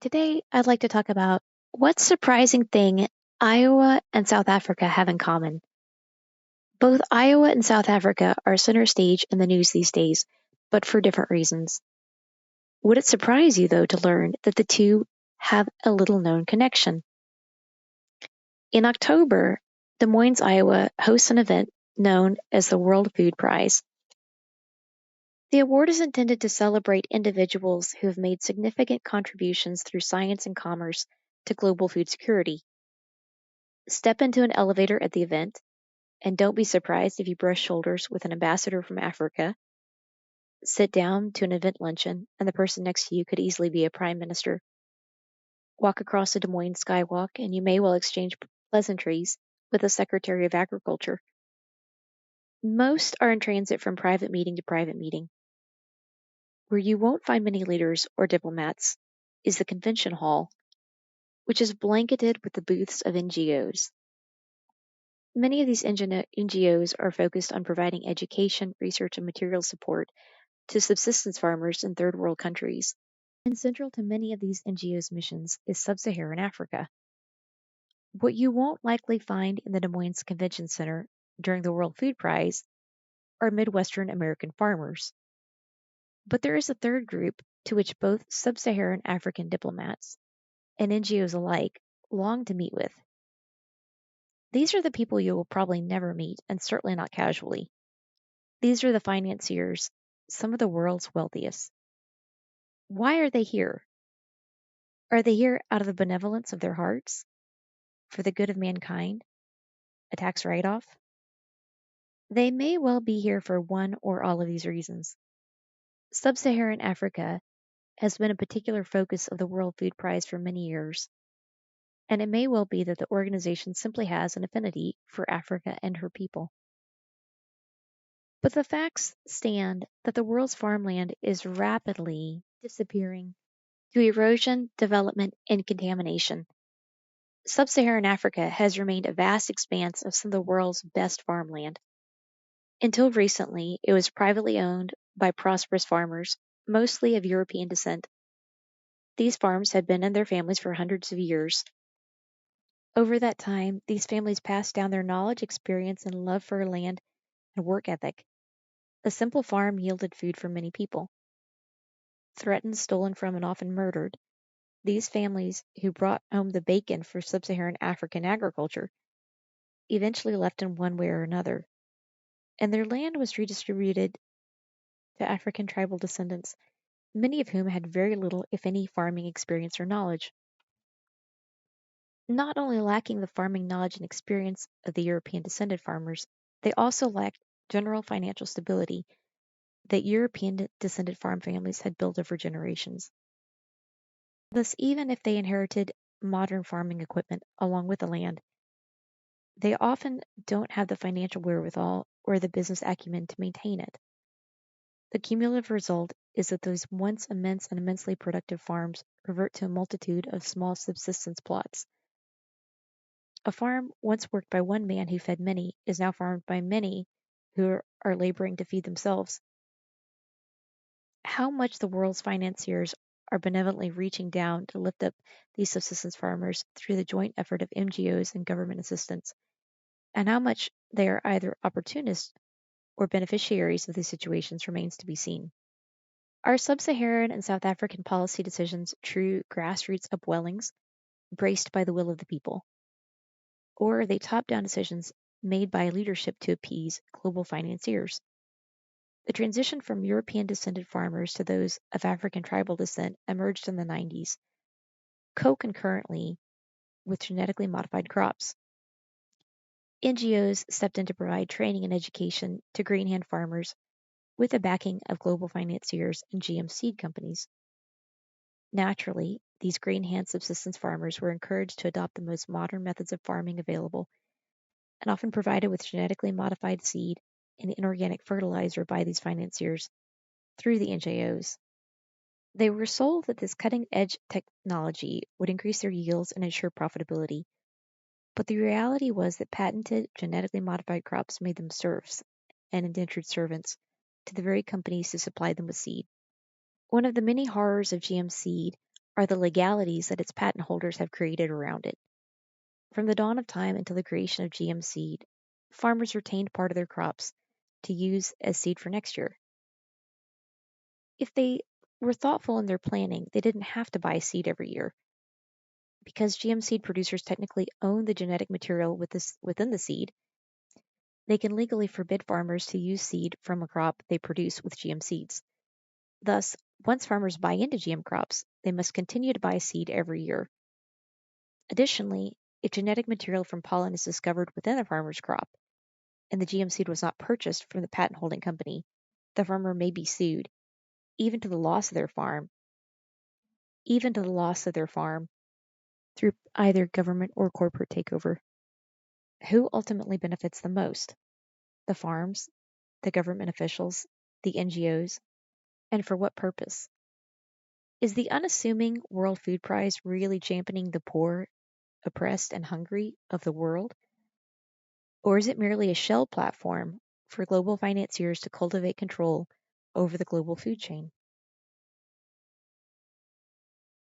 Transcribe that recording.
Today, I'd like to talk about what surprising thing Iowa and South Africa have in common. Both Iowa and South Africa are center stage in the news these days, but for different reasons. Would it surprise you, though, to learn that the two have a little known connection? In October, Des Moines, Iowa hosts an event known as the World Food Prize. The award is intended to celebrate individuals who have made significant contributions through science and commerce to global food security. Step into an elevator at the event, and don't be surprised if you brush shoulders with an ambassador from Africa. Sit down to an event luncheon, and the person next to you could easily be a prime minister. Walk across the Des Moines skywalk, and you may well exchange pleasantries with the Secretary of Agriculture. Most are in transit from private meeting to private meeting. Where you won't find many leaders or diplomats is the convention hall, which is blanketed with the booths of NGOs. Many of these NGOs are focused on providing education, research, and material support to subsistence farmers in third world countries. And central to many of these NGOs' missions is sub-Saharan Africa. What you won't likely find in the Des Moines Convention Center during the World Food Prize are Midwestern American farmers. But there is a third group to which both sub-Saharan African diplomats and NGOs alike long to meet with. These are the people you will probably never meet, and certainly not casually. These are the financiers, some of the world's wealthiest. Why are they here? Are they here out of the benevolence of their hearts? For the good of mankind? A tax write-off? They may well be here for one or all of these reasons. Sub-Saharan Africa has been a particular focus of the World Food Prize for many years, and it may well be that the organization simply has an affinity for Africa and her people. But the facts stand that the world's farmland is rapidly disappearing through erosion, development, and contamination. Sub-Saharan Africa has remained a vast expanse of some of the world's best farmland. Until recently, it was privately owned by prosperous farmers, mostly of European descent. These farms had been in their families for hundreds of years. Over that time, these families passed down their knowledge, experience, and love for land and work ethic. A simple farm yielded food for many people. Threatened, stolen from, and often murdered, these families who brought home the bacon for sub-Saharan African agriculture eventually left in one way or another, and their land was redistributed to African tribal descendants, many of whom had very little, if any, farming experience or knowledge. Not only lacking the farming knowledge and experience of the European descended farmers, they also lacked general financial stability that European descended farm families had built over generations. Thus, even if they inherited modern farming equipment along with the land, they often don't have the financial wherewithal or the business acumen to maintain it. The cumulative result is that those once immense and immensely productive farms revert to a multitude of small subsistence plots. A farm once worked by one man who fed many is now farmed by many who are laboring to feed themselves. How much the world's financiers are benevolently reaching down to lift up these subsistence farmers through the joint effort of NGOs and government assistance, and how much they are either opportunists or beneficiaries of these situations remains to be seen. Are sub-Saharan and South African policy decisions true grassroots upwellings braced by the will of the people? Or are they top-down decisions made by leadership to appease global financiers? The transition from European descended farmers to those of African tribal descent emerged in the 90s, co-concurrently with genetically modified crops. NGOs stepped in to provide training and education to green hand farmers with the backing of global financiers and GM seed companies. Naturally, these green hand subsistence farmers were encouraged to adopt the most modern methods of farming available and often provided with genetically modified seed and inorganic fertilizer by these financiers through the NGOs. They were sold that this cutting-edge technology would increase their yields and ensure profitability, but the reality was that patented genetically modified crops made them serfs and indentured servants to the very companies who supplied them with seed. One of the many horrors of GM seed are the legalities that its patent holders have created around it. From the dawn of time until the creation of GM seed, farmers retained part of their crops to use as seed for next year. If they were thoughtful in their planning, they didn't have to buy seed every year. Because GM seed producers technically own the genetic material within the seed, they can legally forbid farmers to use seed from a crop they produce with GM seeds. Thus, once farmers buy into GM crops, they must continue to buy seed every year. Additionally, if genetic material from pollen is discovered within a farmer's crop, and the GM seed was not purchased from the patent holding company, the farmer may be sued, even to the loss of their farm, through either government or corporate takeover. Who ultimately benefits the most? The farms, the government officials, the NGOs, and for what purpose? Is the unassuming World Food Prize really championing the poor, oppressed, and hungry of the world? Or is it merely a shell platform for global financiers to cultivate control over the global food chain?